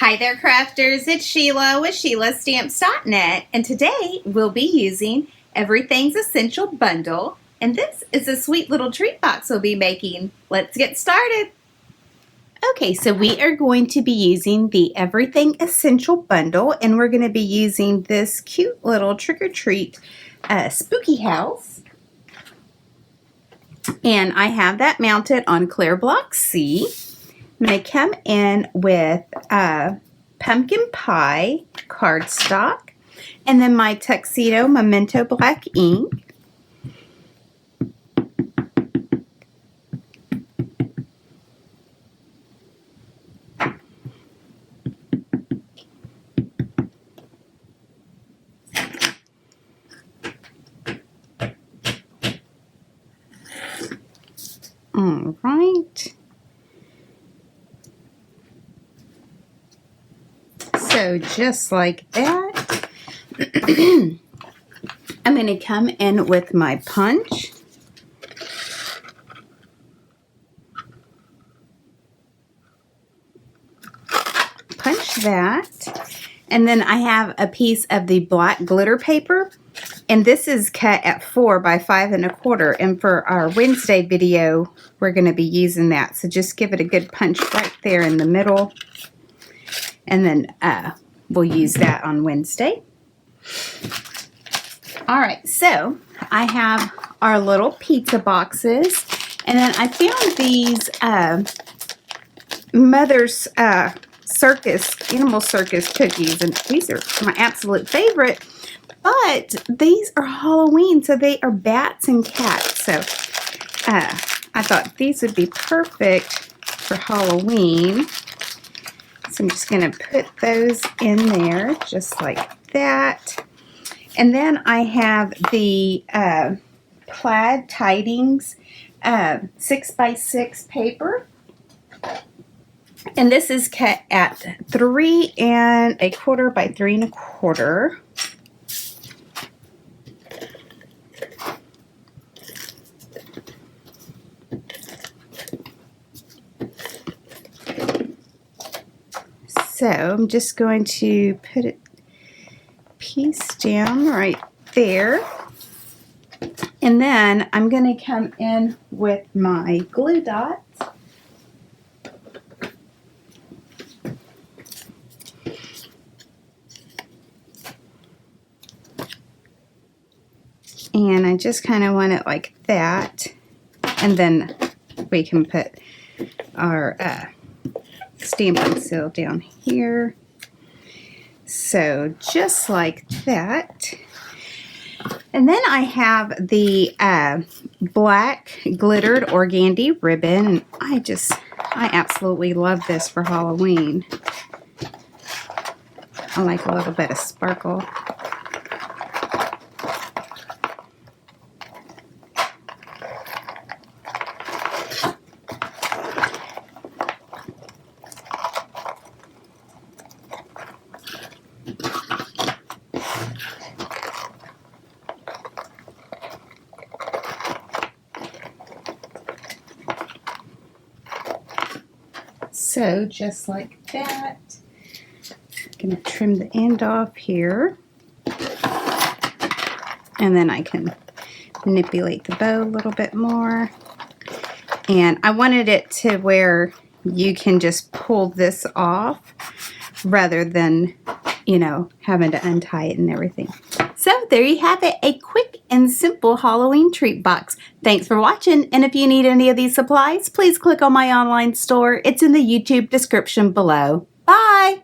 Hi there, crafters. It's Sheila with SheilaStamps.net, and today we'll be using Everything's Essential Bundle, and this is a sweet little treat box we'll be making. Let's get started. Okay, so we are going to be using the Everything Essential Bundle, and we're going to be using this cute little trick-or-treat spooky house. And I have that mounted on clear block C. I'm going to come in with pumpkin pie cardstock and then my tuxedo memento black ink. All right. So just like that, I'm going to come in with my punch. Punch that. And then I have a piece of the black glitter paper. And this is cut at 4 by 5 1/4. And for our Wednesday video, we're going to be using that. So just give it a good punch right there in the middle. And then we'll use that on Wednesday. All right, so I have our little pizza boxes. And then I found these Mother's Animal Circus cookies. And these are my absolute favorite. But these are Halloween, so they are bats and cats. So I thought these would be perfect for Halloween. So I'm just going to put those in there just like that. And then I have the plaid tidings 6 by 6 paper. And this is cut at 3 1/4 by 3 1/4. So I'm just going to put a piece down right there. And then I'm going to come in with my glue dots. And I just kind of want it like that. And then we can put our stamping seal down here. So just like that. And then I have the black glittered organdy ribbon. And I absolutely love this for Halloween. I like a little bit of sparkle. So just like that, I'm going to trim the end off here, and then I can manipulate the bow a little bit more. And I wanted it to where you can just pull this off rather than, you know, having to untie it and everything. So there you have it, a quick and simple Halloween treat box. Thanks for watching, and if you need any of these supplies, please click on my online store. It's in the YouTube description below. Bye!